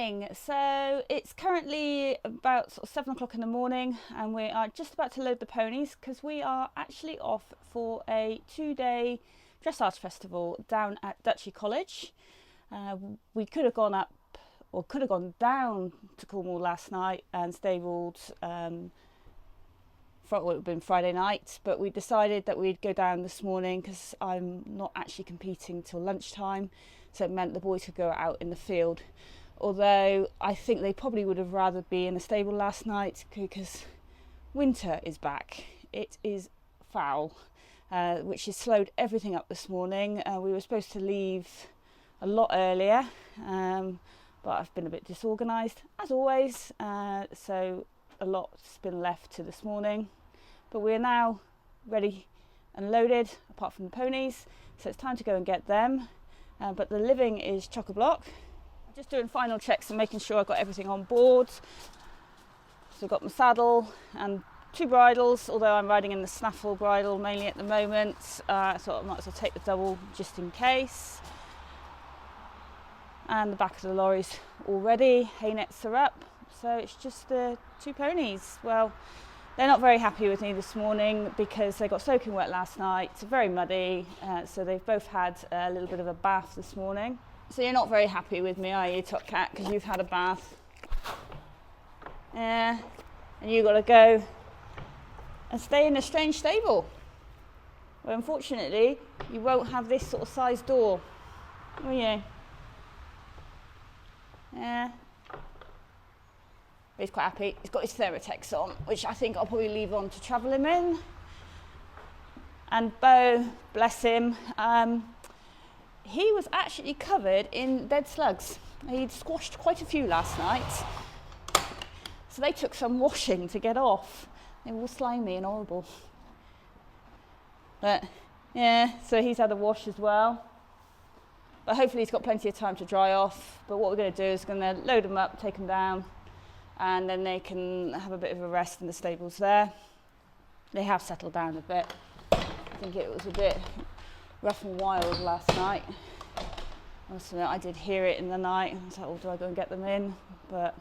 morning. So it's currently about sort of 7 o'clock in the morning, and we are just about to load the ponies because we are actually off for a 2-day Dressage Festival down at Duchy College. We could have gone up or could have gone down to Cornwall last night and stabled it would have been Friday night, but we decided that we'd go down this morning because I'm not actually competing till lunchtime, so it meant the boys could go out in the field. Although I think they probably would have rather be in the stable last night because winter is back. It is foul, which has slowed everything up this morning. We were supposed to leave a lot earlier, but I've been a bit disorganised as always, so a lot's been left to this morning. But we're now ready and loaded apart from the ponies, so it's time to go and get them. But the living is chock-a-block. I'm just doing final checks and making sure I've got everything on board. So I've got my saddle and 2 bridles, although I'm riding in the snaffle bridle mainly at the moment, so I might as well take the double just in case. And the back of the lorry's all ready, hay nets are up, so it's just the 2 ponies. Well, they're not very happy with me this morning because they got soaking wet last night. It's very muddy, so they've both had a little bit of a bath this morning. So you're not very happy with me, are you, Top Cat, because you've had a bath? Yeah, and you got to go and stay in a strange stable. Well, unfortunately, you won't have this sort of size door, will you? Yeah. But he's quite happy. He's got his Thermotex on, which I think I'll probably leave on to travel him in. And Bo, bless him, he was actually covered in dead slugs. He'd squashed quite a few last night, so they took some washing to get off. They were all slimy and horrible. But yeah, so he's had a wash as well. But hopefully he's got plenty of time to dry off. But what we're going to do is we're going to load them up, take them down, and then they can have a bit of a rest in the stables there. They have settled down a bit. I think it was a bit rough and wild last night. Honestly, I did hear it in the night. I was like, oh, do I go and get them in? But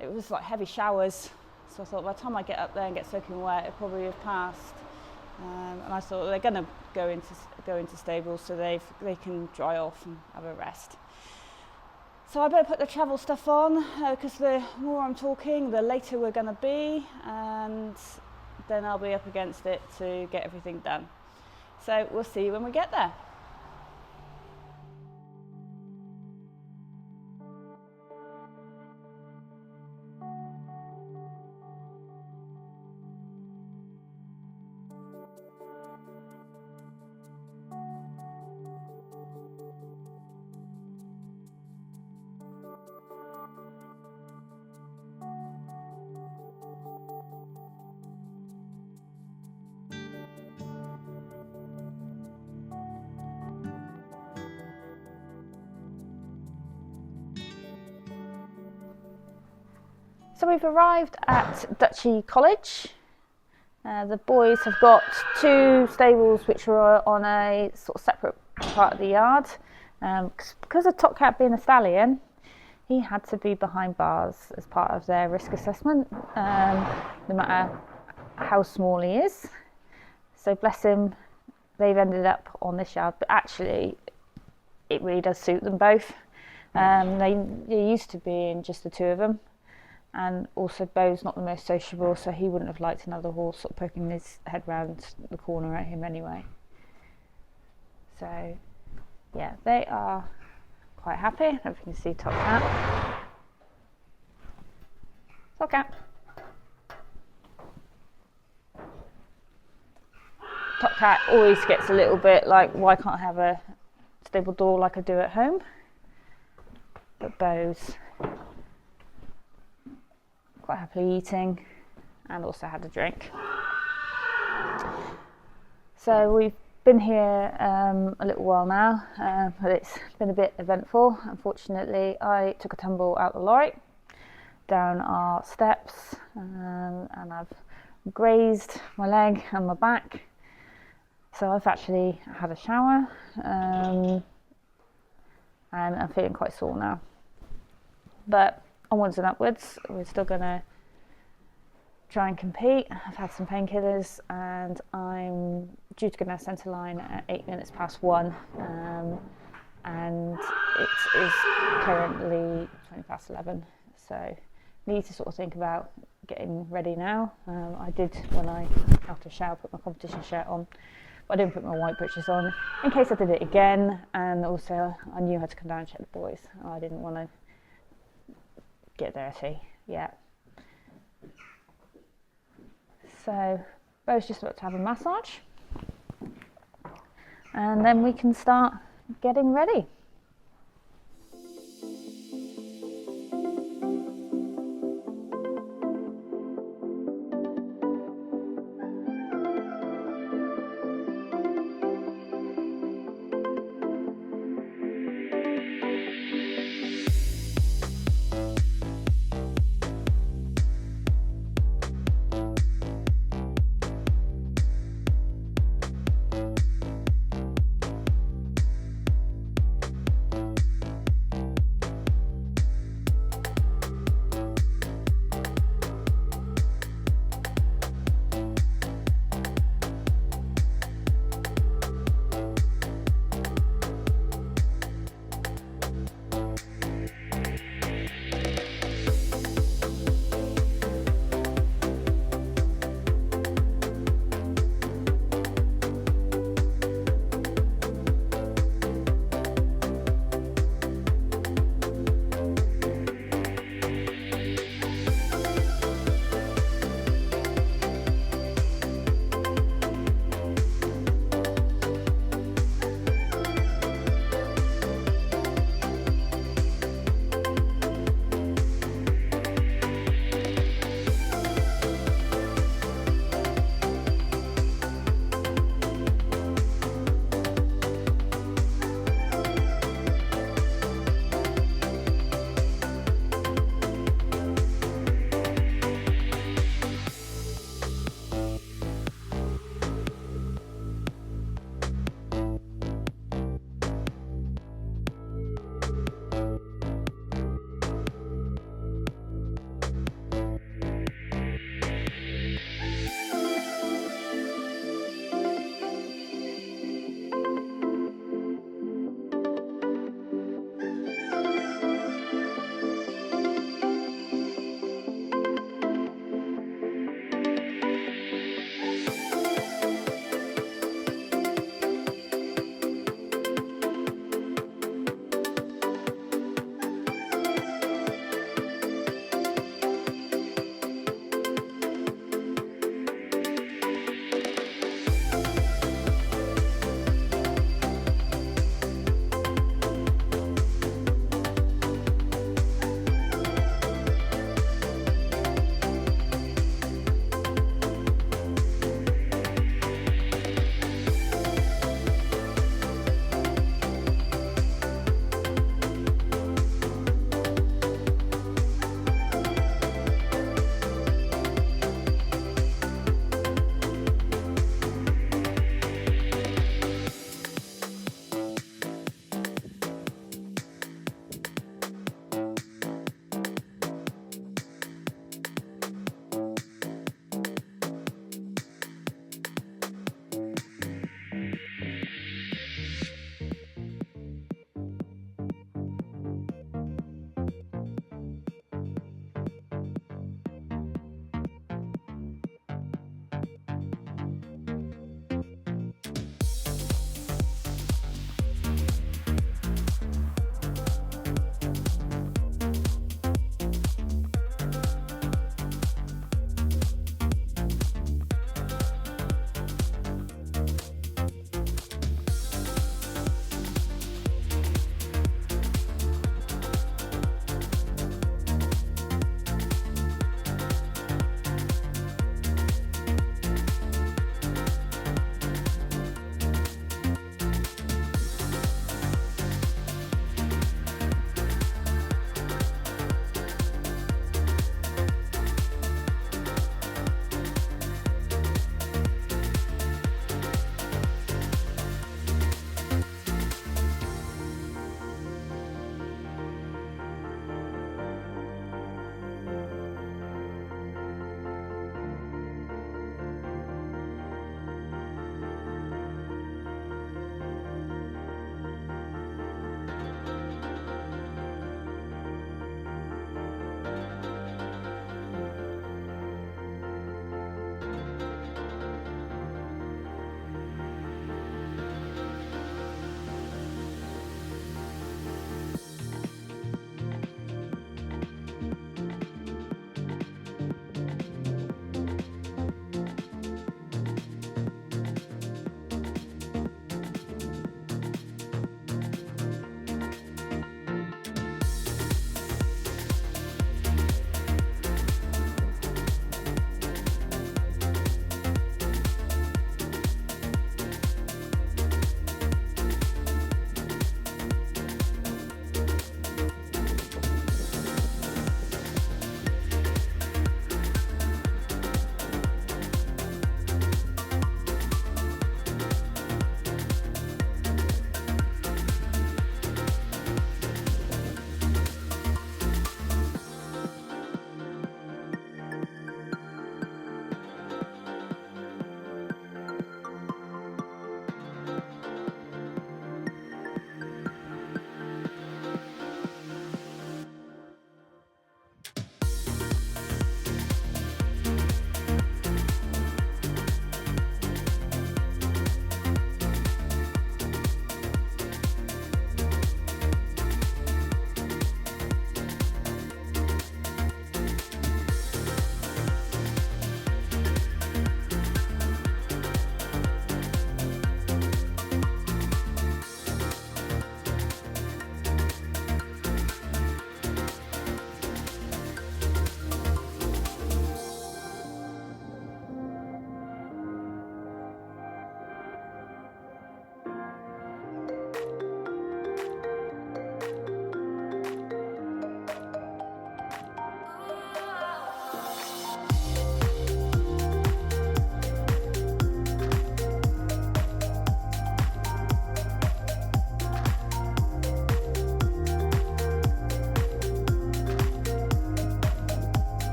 it was like heavy showers. So I thought by the time I get up there and get soaking wet, it probably have passed. And I thought they're going to go into stables so they can dry off and have a rest. So I better put the travel stuff on because the more I'm talking, the later we're going to be, and then I'll be up against it to get everything done. So we'll see you when we get there. So we've arrived at Duchy College. The boys have got 2 stables which are on a sort of separate part of the yard. Because of Top Cat being a stallion, he had to be behind bars as part of their risk assessment, no matter how small he is. So bless him, they've ended up on this yard, but actually it really does suit them both. They used to being just the 2 of them. And also Bo's not the most sociable, so he wouldn't have liked another horse sort of poking his head round the corner at him anyway. So yeah, they are quite happy. I don't know if you can see Top Cat. Top Cat. Top Cat always gets a little bit like, why can't I have a stable door like I do at home? But Bo's quite happily eating and also had a drink. So we've been here a little while now, but it's been a bit eventful. Unfortunately, I took a tumble out the lorry down our steps, and I've grazed my leg and my back. So I've actually had a shower and I'm feeling quite sore now. But onwards and upwards, we're still going to try and compete. I've had some painkillers and I'm due to go down centre line at 8 minutes past 1, and it is currently 20 past 11, so need to sort of think about getting ready now. I did, when I after a shower, put my competition shirt on, but I didn't put my white breeches on in case I did it again, and also I knew I had to come down and check the boys. I didn't want to get dirty yet. So Bo's just about to have a massage, and then we can start getting ready.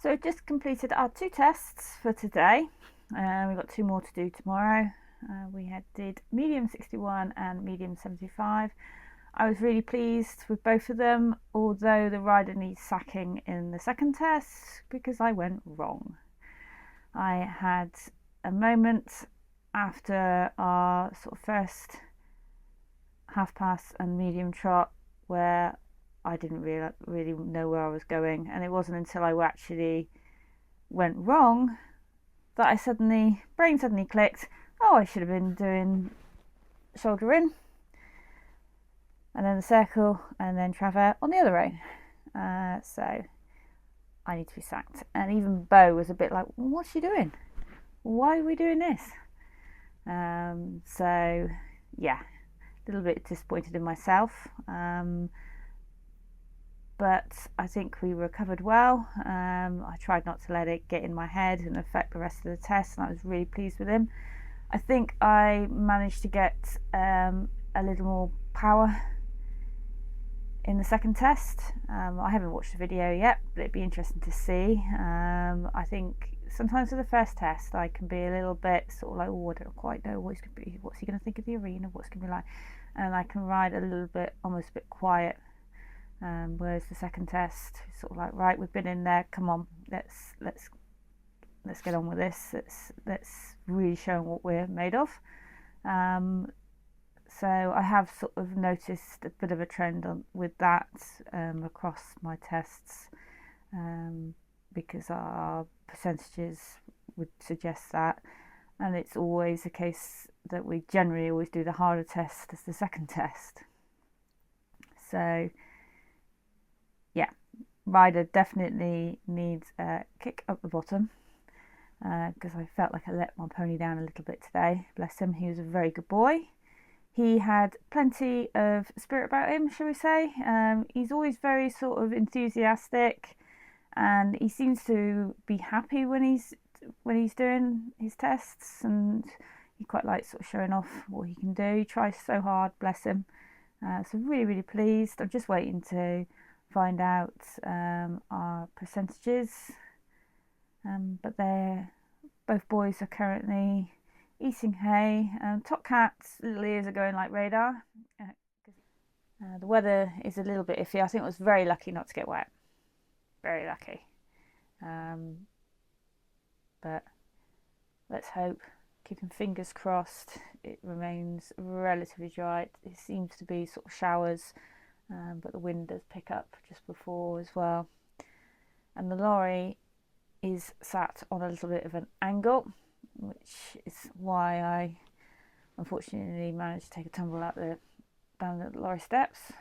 So we've just completed our 2 tests for today. We've got 2 more to do tomorrow. We did medium 61 and medium 75. I was really pleased with both of them, although the rider needs sacking in the second test because I went wrong. I had a moment after our sort of first half pass and medium trot where I didn't really know where I was going, and it wasn't until I actually went wrong that brain suddenly clicked. Oh, I should have been doing shoulder in and then the circle and then travers on the other rein. So I need to be sacked. And even Bo was a bit like, what's she doing? Why are we doing this? So yeah, a little bit disappointed in myself. But I think we recovered well. I tried not to let it get in my head and affect the rest of the test, and I was really pleased with him. I think I managed to get a little more power in the second test. I haven't watched the video yet, but it'd be interesting to see. I think sometimes for the first test I can be a little bit sort of like, oh, I don't quite know what's he going to think of the arena, what's going to be like, and I can ride a little bit, almost a bit quiet. Whereas the second test, sort of like, right, we've been in there, come on, let's get on with this. Let's really show what we're made of. So I have sort of noticed a bit of a trend with that across my tests, because our percentages would suggest that, and it's always the case that we generally always do the harder test as the second test. So yeah, rider definitely needs a kick up the bottom, because I felt like I let my pony down a little bit today. Bless him, he was a very good boy. He had plenty of spirit about him, shall we say. He's always very sort of enthusiastic, and he seems to be happy when he's doing his tests, and he quite likes sort of showing off what he can do. He tries so hard, bless him. So really pleased. I'm just waiting to find out our percentages, but both boys are currently eating hay. Top Cat's little ears are going like radar. The weather is a little bit iffy. I think I was very lucky not to get wet, very lucky. But let's hope, keeping fingers crossed, it remains relatively dry. It seems to be sort of showers, but the wind does pick up just before as well. And the lorry is sat on a little bit of an angle, which is why I unfortunately managed to take a tumble down the lorry steps.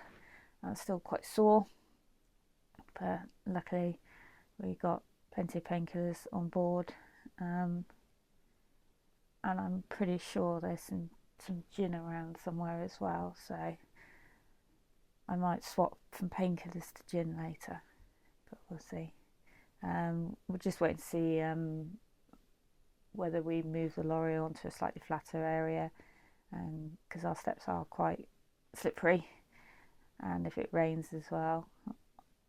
I'm still quite sore, but luckily we got plenty of painkillers on board, and I'm pretty sure there's some gin around somewhere as well, so I might swap from painkillers to gin later, but we'll see. We'll just wait to see whether we move the lorry onto a slightly flatter area, because our steps are quite slippery, and if it rains as well,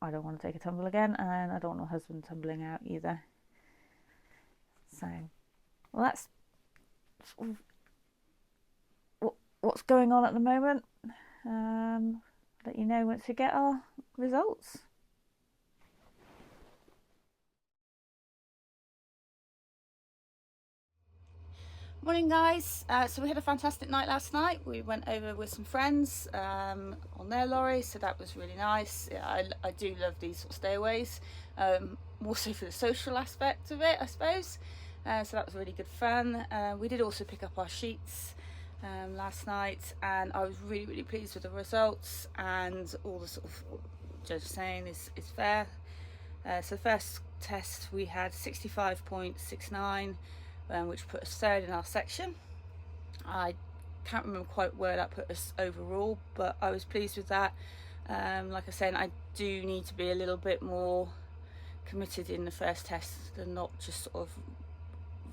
I don't want to take a tumble again, and I don't want my husband tumbling out either. So, well, that's what's going on at the moment. Let you know once we get our results. Morning guys, so we had a fantastic night last night. We went over with some friends on their lorry, so that was really nice. Yeah, I do love these sort of stayaways, more so for the social aspect of it, I suppose. So that was really good fun. We did also pick up our sheets last night, and I was really pleased with the results, and all the sort of judge saying is fair. So the first test we had 65.69, which put us third in our section. I can't remember quite where that put us overall, but I was pleased with that. Like I said, I do need to be a little bit more committed in the first test and not just sort of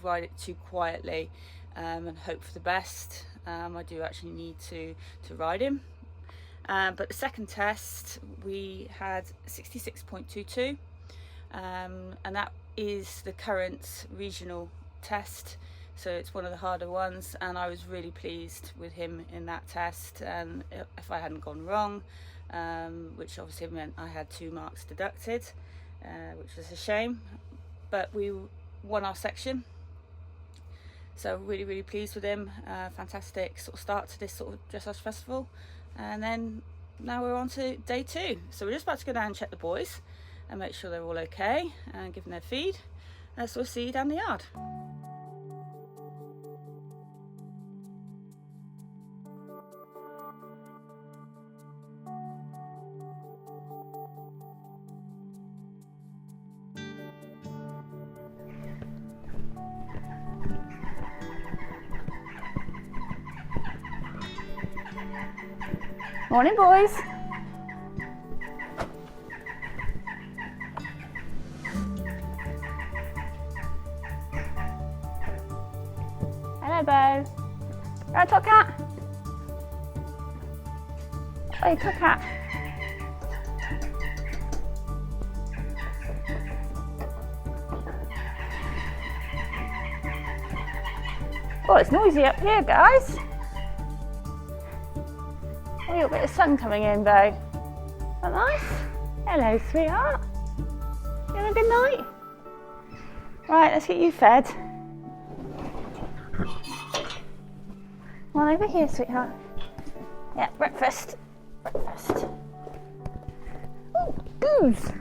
ride it too quietly and hope for the best. I do actually need to ride him. But the second test we had 66.22. and that is the current regional test, so it's one of the harder ones, and I was really pleased with him in that test. And if I hadn't gone wrong, which obviously meant I had 2 marks deducted, which was a shame, but we won our section, so really pleased with him. Fantastic sort of start to this sort of dressage festival, and then now we're on to day 2, so we're just about to go down and check the boys and make sure they're all okay and give them their feed. So we'll see you down the yard. Morning, boys. Hello, Bo. Right, Top Cat. Hey, Top Cat. Oh, it's noisy up here, guys. A little bit of sun coming in, though. Isn't that nice? Hello, sweetheart. You having a good night? Right, let's get you fed. Come on over here, sweetheart. Yeah, breakfast. Breakfast. Oh, goose.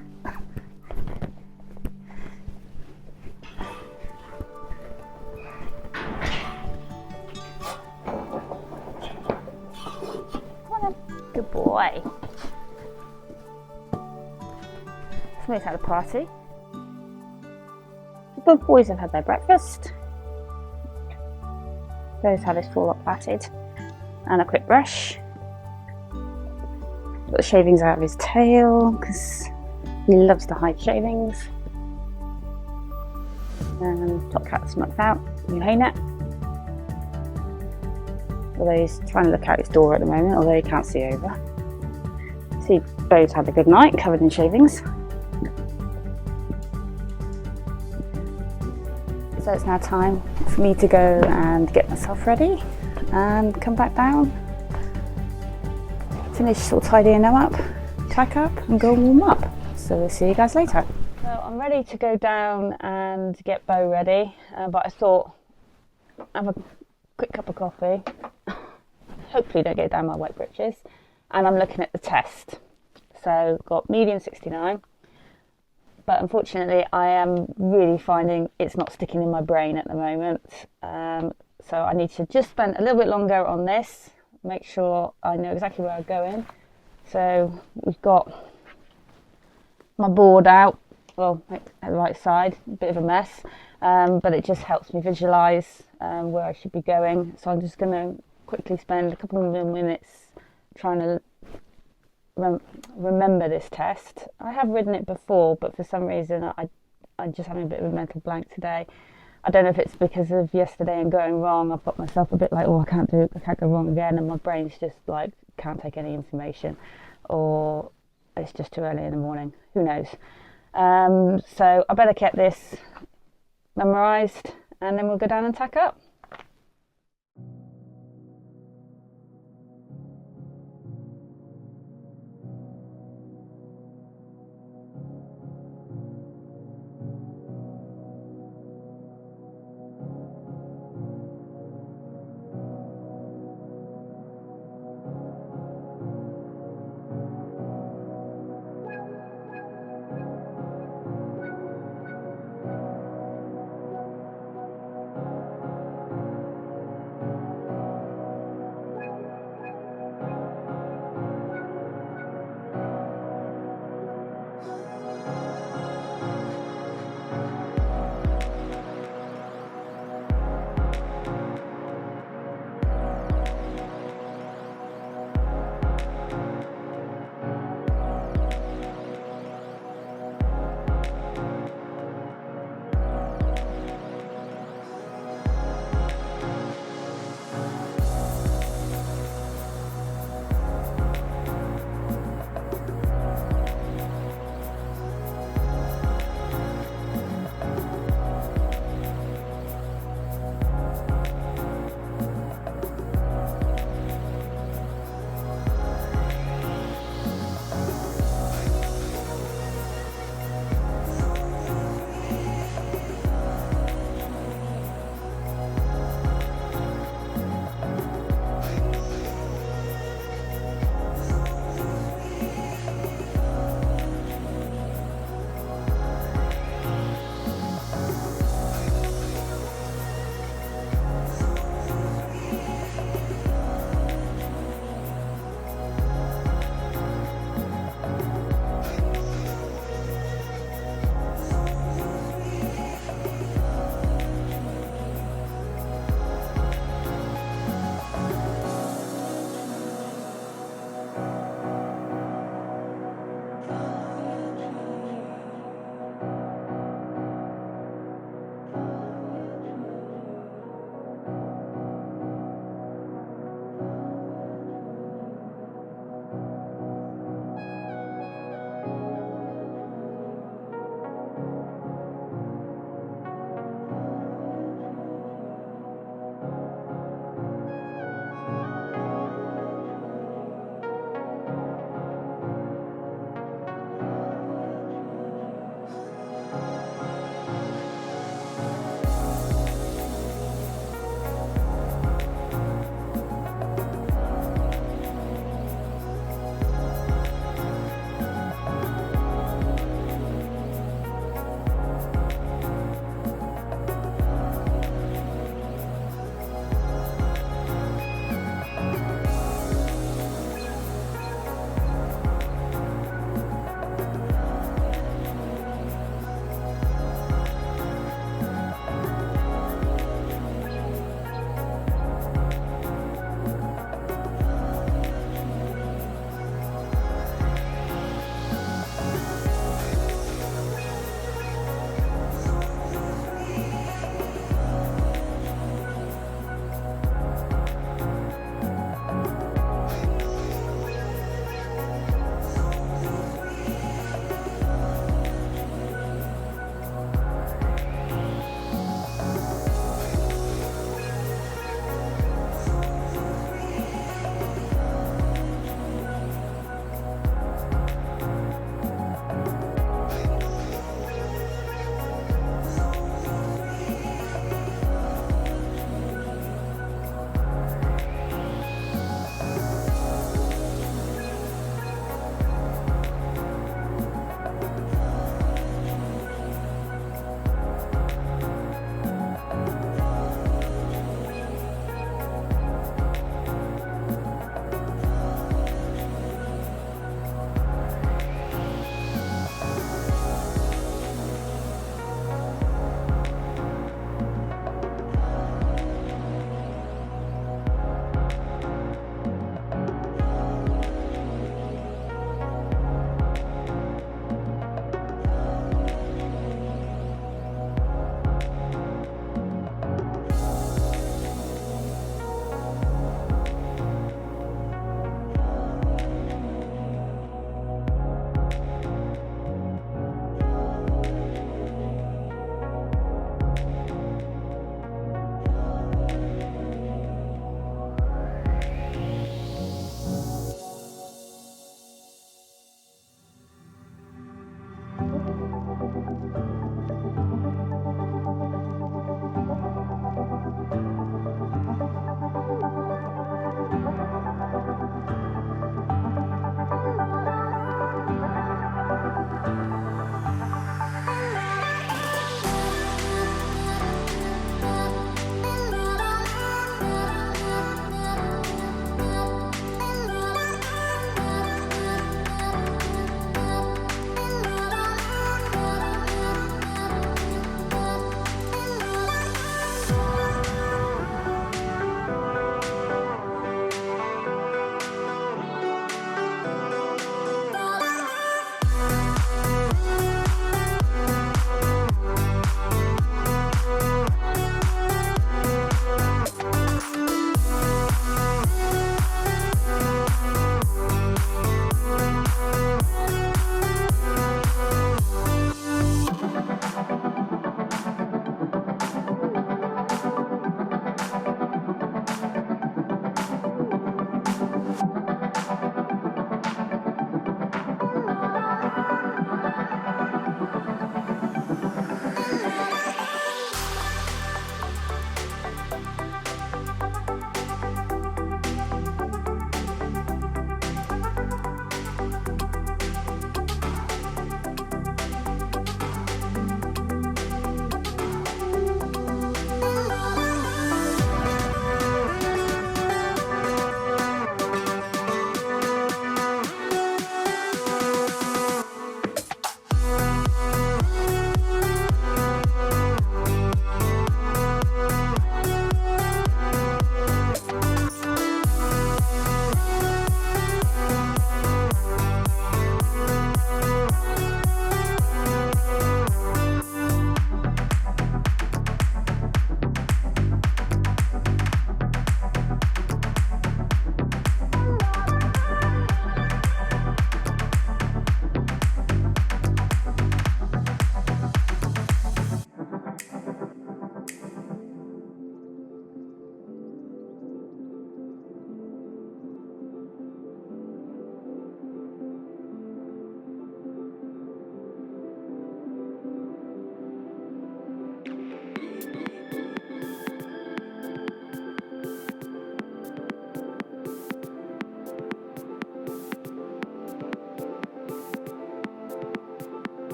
Good boy. Somebody's had a party. The boys have had their breakfast. Bo's had his full up plaited and a quick brush. Got the shavings out of his tail because he loves to hide shavings. And Top Cat's mucked out, new hay net. Although he's trying to look out his door at the moment, although he can't see over. See, Bo's had a good night, covered in shavings. So it's now time for me to go and get myself ready and come back down, finish sort of tidying them up, tack up and go warm up. So we'll see you guys later. So I'm ready to go down and get Bo ready, but I thought have a quick cup of coffee, hopefully don't get down my wet britches, and I'm looking at the test. So got medium 69, but unfortunately I am really finding it's not sticking in my brain at the moment, so I need to just spend a little bit longer on this, make sure I know exactly where I'm going. So we've got my board out, well, at the right side, a bit of a mess, but it just helps me visualise where I should be going. So I'm just going to quickly spend a couple of minutes trying to remember this test. I have ridden it before, but for some reason I'm just having a bit of a mental blank today. I don't know if it's because of yesterday and going wrong. I've got myself a bit like, oh, I can't go wrong again, and my brain's just like can't take any information, or it's just too early in the morning. Who knows? So I better get this memorised, and then we'll go down and tack up.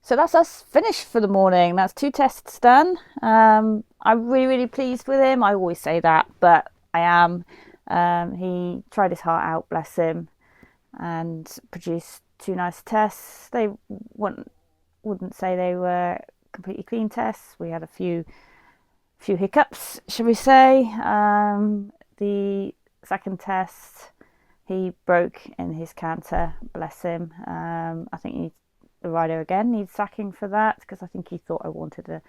So that's us finished for the morning. That's 2 tests done. I'm really pleased with him. I always say that, but I am. He tried his heart out, bless him, and produced 2 nice tests. They wouldn't say they were completely clean tests. We had a few hiccups, shall we say. The second test, he broke in his canter, bless him. I think the rider again needs sacking for that, because I think he thought I wanted a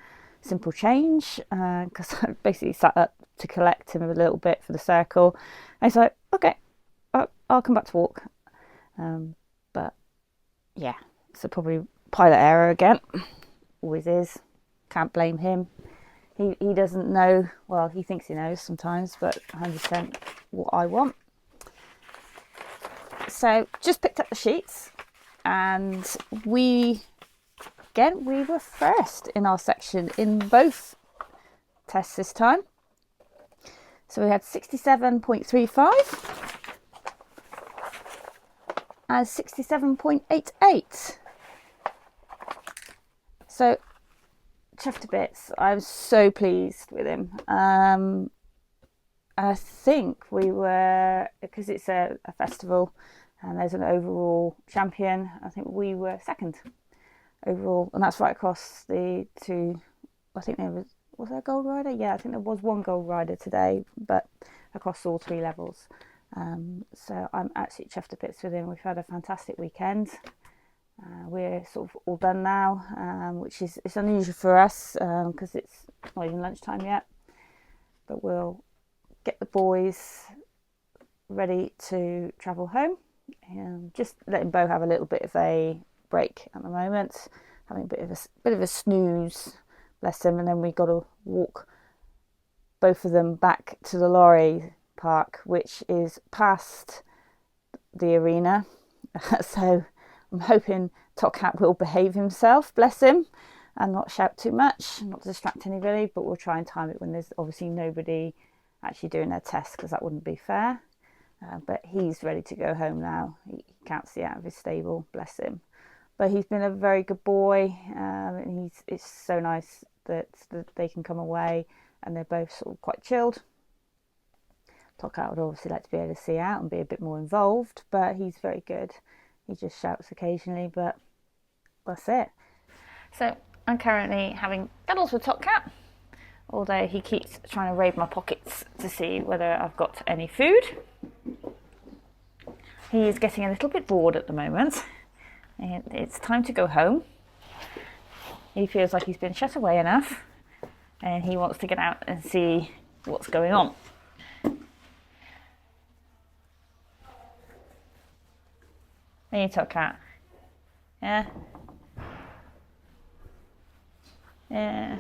simple change, because I basically sat up to collect him a little bit for the circle. And he's like, okay, I'll come back to walk. But yeah, so probably pilot error again. Always is. Can't blame him. He doesn't know, well, he thinks he knows sometimes, but 100% what I want. So just picked up the sheets, and we were first in our section in both tests this time. So we had 67.35 and 67.88. So chuffed to bits. I'm so pleased with him. I think we were, because it's a festival and there's an overall champion, I think we were second overall, and that's right across the 2. I think there was there a gold rider? Yeah, I think there was 1 gold rider today, but across all 3 levels. So I'm absolutely chuffed to bits with him. We've had a fantastic weekend. We're sort of all done now, which is it's unusual for us, because it's not even lunchtime yet. But we'll get the boys ready to travel home. Just letting Bo have a little bit of a break at the moment, having a bit of a snooze, bless him. And then we got to walk both of them back to the lorry park, which is past the arena. So I'm hoping Top Cat will behave himself, bless him, and not shout too much, not distract anybody. But we'll try and time it when there's obviously nobody actually doing their test, because that wouldn't be fair. But he's ready to go home now. He can't see out of his stable, bless him. But he's been a very good boy, and it's so nice that they can come away and they're both sort of quite chilled. Top Cat would obviously like to be able to see out and be a bit more involved, but he's very good. He just shouts occasionally, but that's it. So I'm currently having cuddles with Top Cat, although he keeps trying to raid my pockets to see whether I've got any food. He is getting a little bit bored at the moment. It's time to go home. He feels like he's been shut away enough, and he wants to get out and see what's going on. There you Top Cat. Yeah. Yeah.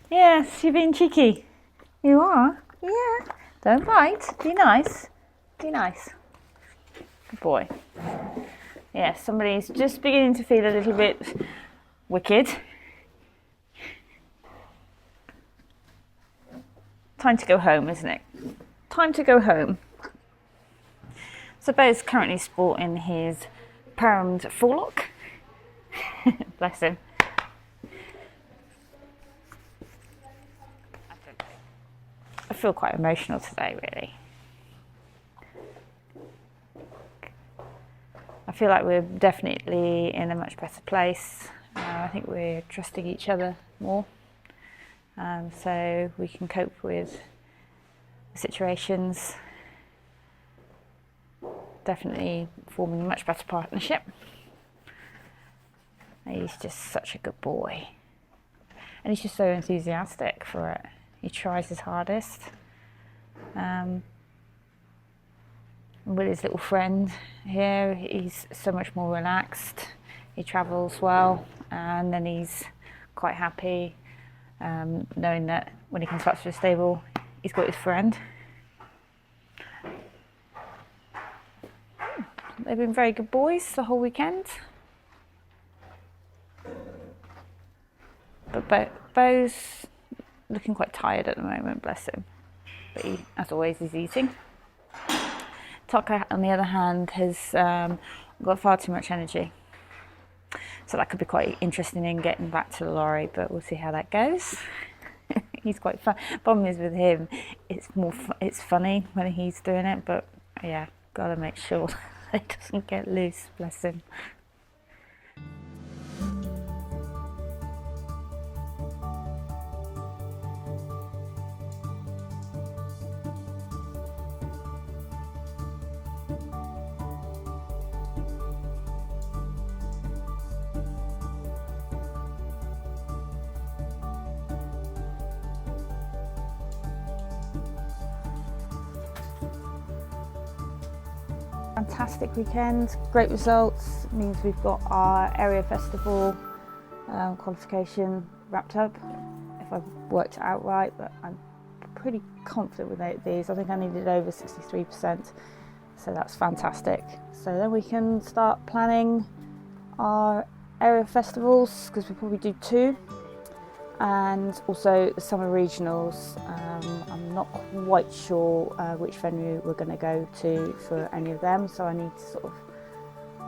Yes, you're being cheeky. You are? Yeah. Don't bite. Be nice. Be nice. Good boy. Yes, somebody's just beginning to feel a little bit wicked. Time to go home, isn't it? Time to go home. So Bo's currently sporting his permed forelock. Bless him. I feel quite emotional today, really. I feel like we're definitely in a much better place. I think we're trusting each other more, so we can cope with the situations. Definitely forming a much better partnership. He's just such a good boy, and he's just so enthusiastic for it. He tries his hardest. With his little friend here, he's so much more relaxed. He travels well, and then he's quite happy knowing that when he comes back to the stable, he's got his friend. They've been very good boys the whole weekend. But Bo's looking quite tired at the moment, bless him. But he, as always, is eating. Tucker, on the other hand, has got far too much energy. So that could be quite interesting in getting back to the lorry, but we'll see how that goes. He's quite fun. Problem is with him, it's funny when he's doing it, but yeah, gotta make sure that it doesn't get loose, bless him. Fantastic weekend, great results. It means we've got our area festival qualification wrapped up, if I've worked it out right, but I'm pretty confident with these. I think I needed over 63%, so that's fantastic. So then we can start planning our area festivals, because we'll probably do 2, and also the summer regionals. I'm not quite sure which venue we're going to go to for any of them, so I need to sort of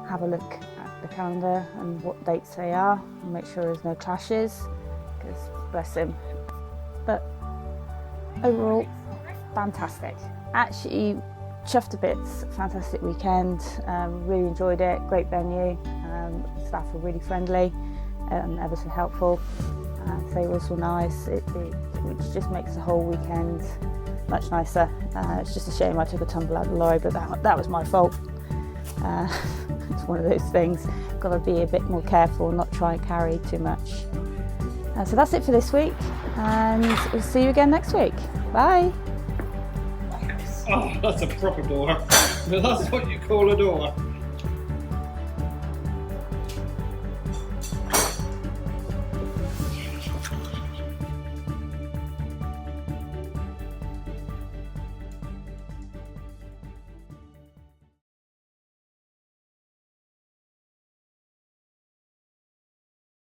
have a look at the calendar and what dates they are and make sure there's no clashes, because bless him. But overall, fantastic. Actually chuffed to bits, fantastic weekend, really enjoyed it, great venue, staff were really friendly and ever so helpful. Favourites were nice, which just makes the whole weekend much nicer. It's just a shame I took a tumble out of the lorry, but that was my fault. It's one of those things, got to be a bit more careful, not try and carry too much. So that's it for this week, and we'll see you again next week. Bye! Oh, that's a proper door. That's what you call a door.